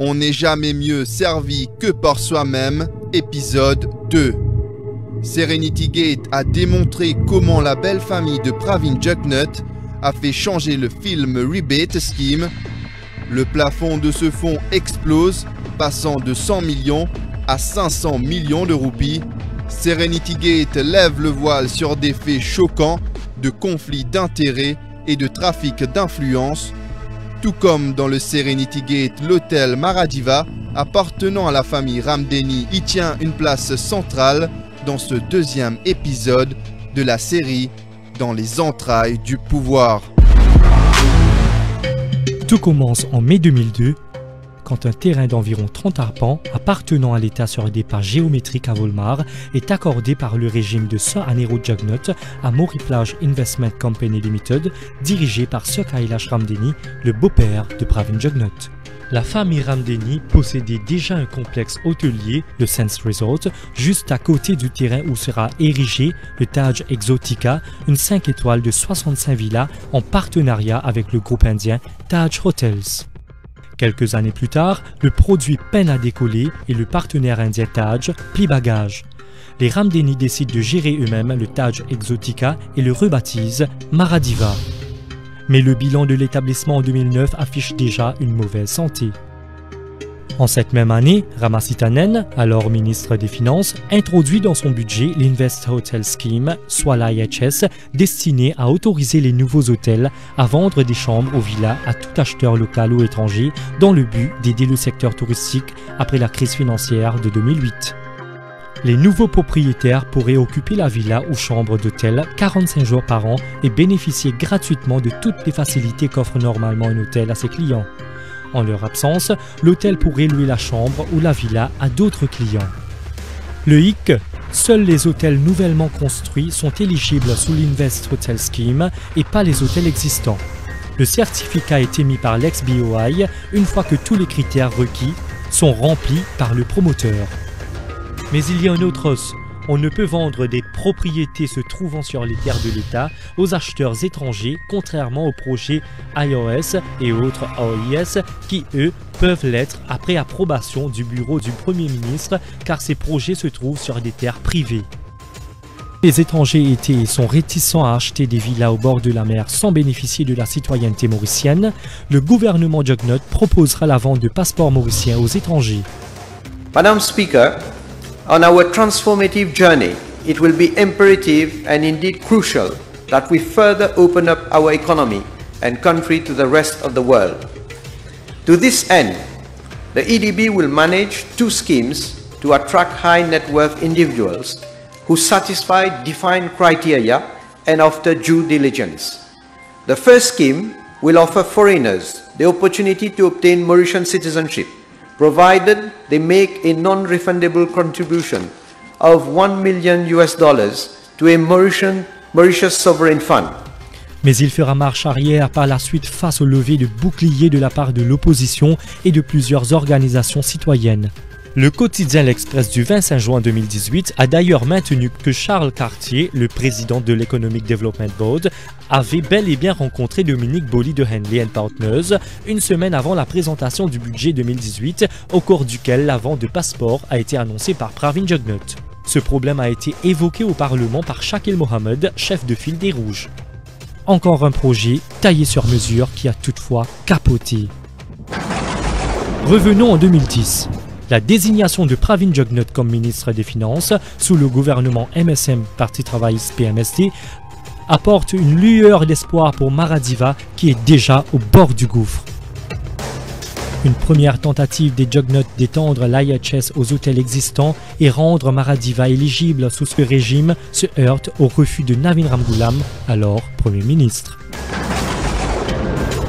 On n'est jamais mieux servi que par soi-même, épisode 2. Serenity Gate a démontré comment la belle famille de Pravin Jugnut a fait changer le film Rebate Scheme. Le plafond de ce fonds explose, passant de 100 millions à 500 millions de roupies. Serenity Gate lève le voile sur des faits choquants de conflits d'intérêts et de trafic d'influence. Tout comme dans le Serenity Gate, l'hôtel Maradiva, appartenant à la famille Ramdeni, y tient une place centrale dans ce deuxième épisode de la série Dans les entrailles du pouvoir. Tout commence en mai 2002, quand un terrain d'environ 30 arpents, appartenant à l'État sur des parts géométriques à Volmar, est accordé par le régime de Sir Anero Jugnut à Moriplage Investment Company Limited, dirigé par Sir Kailash Ramdeni, le beau-père de Pravin Jugnut. La famille Ramdeni possédait déjà un complexe hôtelier, le Sands Resort, juste à côté du terrain où sera érigé le Taj Exotica, une 5 étoiles de 65 villas en partenariat avec le groupe indien Taj Hotels. Quelques années plus tard, le produit peine à décoller et le partenaire indien Taj plie bagage. Les Ramdeni décident de gérer eux-mêmes le Taj Exotica et le rebaptisent Maradiva. Mais le bilan de l'établissement en 2009 affiche déjà une mauvaise santé. En cette même année, Ramasitanen, alors ministre des Finances, introduit dans son budget l'Invest Hotel Scheme, soit l'IHS, destiné à autoriser les nouveaux hôtels à vendre des chambres aux villas à tout acheteur local ou étranger dans le but d'aider le secteur touristique après la crise financière de 2008. Les nouveaux propriétaires pourraient occuper la villa ou chambre d'hôtel 45 jours par an et bénéficier gratuitement de toutes les facilités qu'offre normalement un hôtel à ses clients. En leur absence, l'hôtel pourrait louer la chambre ou la villa à d'autres clients. Le hic, seuls les hôtels nouvellement construits sont éligibles sous l'Invest Hotel Scheme et pas les hôtels existants. Le certificat est émis par l'ex-BOI une fois que tous les critères requis sont remplis par le promoteur. Mais il y a un autre os. On ne peut vendre des propriétés se trouvant sur les terres de l'État aux acheteurs étrangers, contrairement aux projets iOS et autres AOIS qui, eux, peuvent l'être après approbation du bureau du Premier ministre car ces projets se trouvent sur des terres privées. Les étrangers étaient et sont réticents à acheter des villas au bord de la mer sans bénéficier de la citoyenneté mauricienne. Le gouvernement Jugnut proposera la vente de passeports mauriciens aux étrangers. Madam Speaker, on our transformative journey, it will be imperative and indeed crucial that we further open up our economy and country to the rest of the world. To this end, the EDB will manage two schemes to attract high net worth individuals who satisfy defined criteria and after due diligence. The first scheme will offer foreigners the opportunity to obtain Mauritian citizenship, provided they make a non-refundable contribution of $1 million to a Mauritius Sovereign Fund. Mais il fera marche arrière par la suite face au lever de boucliers de la part de l'opposition et de plusieurs organisations citoyennes. Le quotidien L'Express du 25 juin 2018 a d'ailleurs maintenu que Charles Cartier, le président de l'Economic Development Board, avait bel et bien rencontré Dominique Bolli de Henley & Partners une semaine avant la présentation du budget 2018, au cours duquel la vente de passeports a été annoncée par Pravin Jugnut. Ce problème a été évoqué au Parlement par Shakil Mohammed, chef de file des Rouges. Encore un projet taillé sur mesure qui a toutefois capoté. Revenons en 2010. La désignation de Pravin Jugnut comme ministre des Finances sous le gouvernement MSM Parti travailliste PMSD apporte une lueur d'espoir pour Maradiva qui est déjà au bord du gouffre. Une première tentative des Jugnut d'étendre l'IHS aux hôtels existants et rendre Maradiva éligible sous ce régime se heurte au refus de Navin Ramgoolam, alors Premier ministre.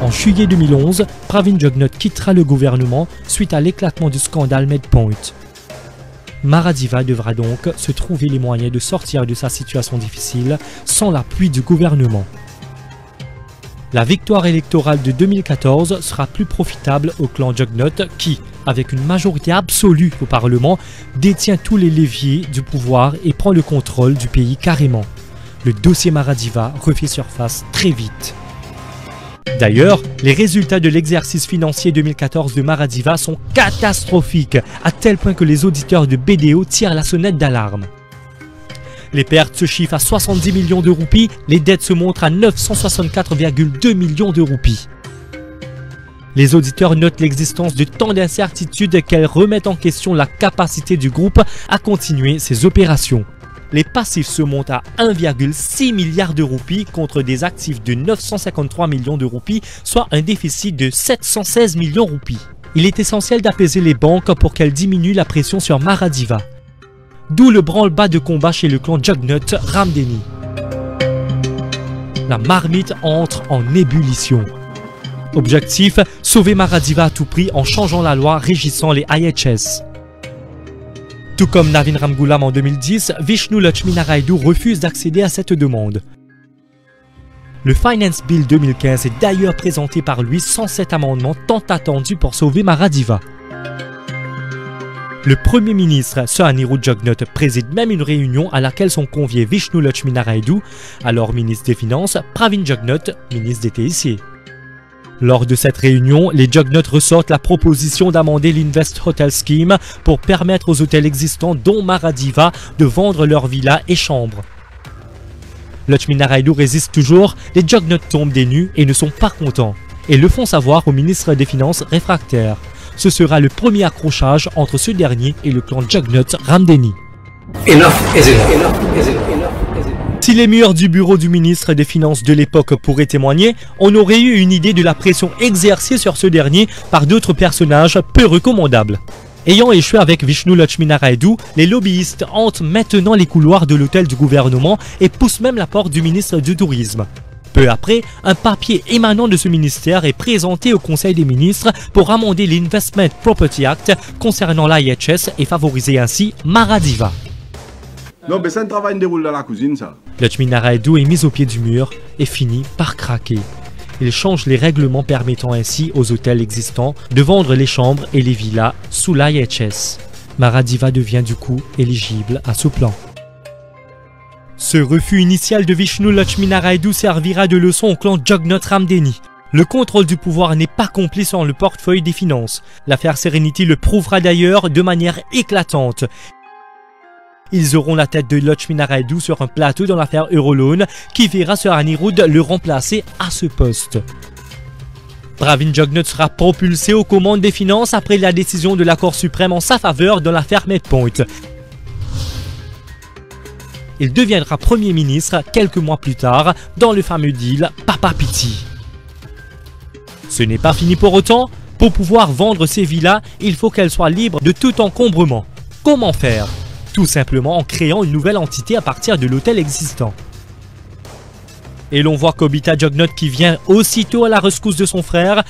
En juillet 2011, Pravin Jugnut quittera le gouvernement suite à l'éclatement du scandale MedPoint. Maradiva devra donc se trouver les moyens de sortir de sa situation difficile sans l'appui du gouvernement. La victoire électorale de 2014 sera plus profitable au clan Jugnut qui, avec une majorité absolue au Parlement, détient tous les leviers du pouvoir et prend le contrôle du pays carrément. Le dossier Maradiva refait surface très vite. D'ailleurs, les résultats de l'exercice financier 2014 de Maradiva sont catastrophiques, à tel point que les auditeurs de BDO tirent la sonnette d'alarme. Les pertes se chiffrent à 70 millions de roupies, les dettes se montrent à 964,2 millions de roupies. Les auditeurs notent l'existence de tant d'incertitudes qu'elles remettent en question la capacité du groupe à continuer ses opérations. Les passifs se montent à 1,6 milliard de roupies contre des actifs de 953 millions de roupies, soit un déficit de 716 millions de roupies. Il est essentiel d'apaiser les banques pour qu'elles diminuent la pression sur Maradiva. D'où le branle-bas de combat chez le clan Jugnut Ramdeni. La marmite entre en ébullition. Objectif, sauver Maradiva à tout prix en changeant la loi régissant les IHS. Tout comme Navin Ramgoolam en 2010, Vishnu Lakshminaraydu refuse d'accéder à cette demande. Le Finance Bill 2015 est d'ailleurs présenté par lui sans cet amendement tant attendu pour sauver Maradiva. Le Premier ministre Sir Anirudh Jugnut préside même une réunion à laquelle sont conviés Vishnu Lakshminaraydu, alors ministre des Finances, Pravin Jugnut, ministre des TIC. Lors de cette réunion, les Jugnut ressortent la proposition d'amender l'Invest Hotel Scheme pour permettre aux hôtels existants, dont Maradiva, de vendre leurs villas et chambres. Lakshminaraydu résiste toujours, les Jugnut tombent des nues et ne sont pas contents, et le font savoir au ministre des Finances réfractaire. Ce sera le premier accrochage entre ce dernier et le clan Jugnut Ramdeni. Si les murs du bureau du ministre des Finances de l'époque pourraient témoigner, on aurait eu une idée de la pression exercée sur ce dernier par d'autres personnages peu recommandables. Ayant échoué avec Vishnu Lakshminaraydu, les lobbyistes hantent maintenant les couloirs de l'hôtel du gouvernement et poussent même la porte du ministre du Tourisme. Peu après, un papier émanant de ce ministère est présenté au Conseil des ministres pour amender l'Investment Property Act concernant l'IHS et favoriser ainsi Maradiva. Non, mais c'est un travail qui déroule dans la cuisine, ça. Lakshminaraydu est mis au pied du mur et finit par craquer. Il change les règlements permettant ainsi aux hôtels existants de vendre les chambres et les villas sous l'IHS. Maradiva devient du coup éligible à ce plan. Ce refus initial de Vishnu Lakshminaraydu servira de leçon au clan Jugnut Ramdeni. Le contrôle du pouvoir n'est pas complet sans le portefeuille des finances. L'affaire Serenity le prouvera d'ailleurs de manière éclatante. Ils auront la tête de Lakshminaraydu sur un plateau dans l'affaire Euroloan qui verra Sir Anirudh le remplacer à ce poste. Pravin Jugnut sera propulsé aux commandes des finances après la décision de la Cour suprême en sa faveur dans l'affaire MedPoint. Il deviendra Premier ministre quelques mois plus tard dans le fameux deal Papa Piti. Ce n'est pas fini pour autant. Pour pouvoir vendre ces villas, il faut qu'elles soient libres de tout encombrement. Comment faire ? Tout simplement en créant une nouvelle entité à partir de l'hôtel existant. Et l'on voit Kobita Jugnut qui vient aussitôt à la rescousse de son frère.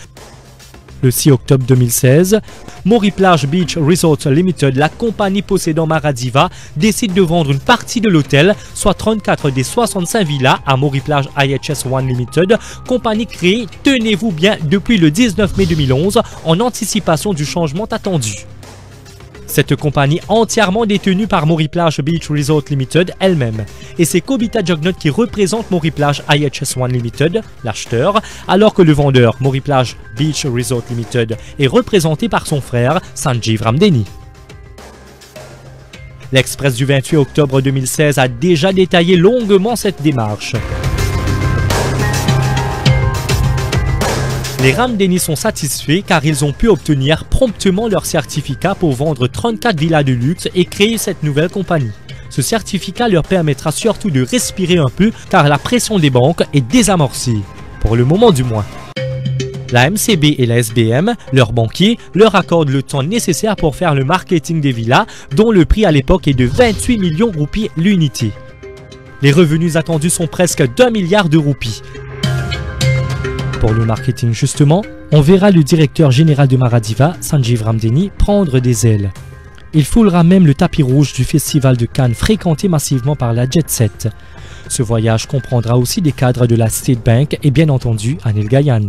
Le 6 octobre 2016, Moriplage Beach Resort Limited, la compagnie possédant Maradiva, décide de vendre une partie de l'hôtel, soit 34 des 65 villas à Moriplage IHS One Limited, compagnie créée, tenez-vous bien, depuis le 19 mai 2011, en anticipation du changement attendu. Cette compagnie entièrement détenue par Moriplage Beach Resort Limited elle-même. Et c'est Kobita Jugnut qui représente Moriplage IHS One Limited, l'acheteur, alors que le vendeur Moriplage Beach Resort Limited est représenté par son frère Sanjeev Ramdeni. L'Express du 28 octobre 2016 a déjà détaillé longuement cette démarche. Les Ramdeni sont satisfaits car ils ont pu obtenir promptement leur certificat pour vendre 34 villas de luxe et créer cette nouvelle compagnie. Ce certificat leur permettra surtout de respirer un peu car la pression des banques est désamorcée, pour le moment du moins. La MCB et la SBM, leurs banquiers, leur accordent le temps nécessaire pour faire le marketing des villas dont le prix à l'époque est de 28 millions de roupies l'unité. Les revenus attendus sont presque d'1 milliard de roupies. Pour le marketing justement, on verra le directeur général de Maradiva, Sanjeev Ramdeni, prendre des ailes. Il foulera même le tapis rouge du festival de Cannes fréquenté massivement par la Jet Set. Ce voyage comprendra aussi des cadres de la State Bank et bien entendu Anil Gayan.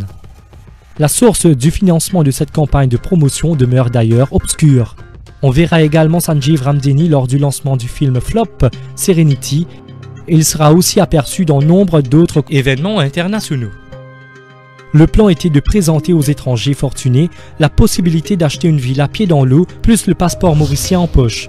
La source du financement de cette campagne de promotion demeure d'ailleurs obscure. On verra également Sanjeev Ramdeni lors du lancement du film flop Serenity. Il sera aussi aperçu dans nombre d'autres événements internationaux. Le plan était de présenter aux étrangers fortunés la possibilité d'acheter une villa pied dans l'eau plus le passeport mauricien en poche.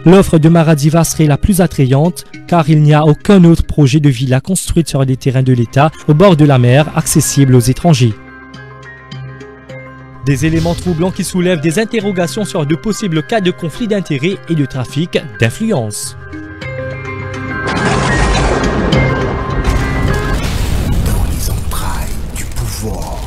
L'offre de Maradiva serait la plus attrayante car il n'y a aucun autre projet de villa construite sur des terrains de l'État au bord de la mer accessible aux étrangers. Des éléments troublants qui soulèvent des interrogations sur de possibles cas de conflit d'intérêts et de trafic d'influence. Dans les entrailles du pouvoir.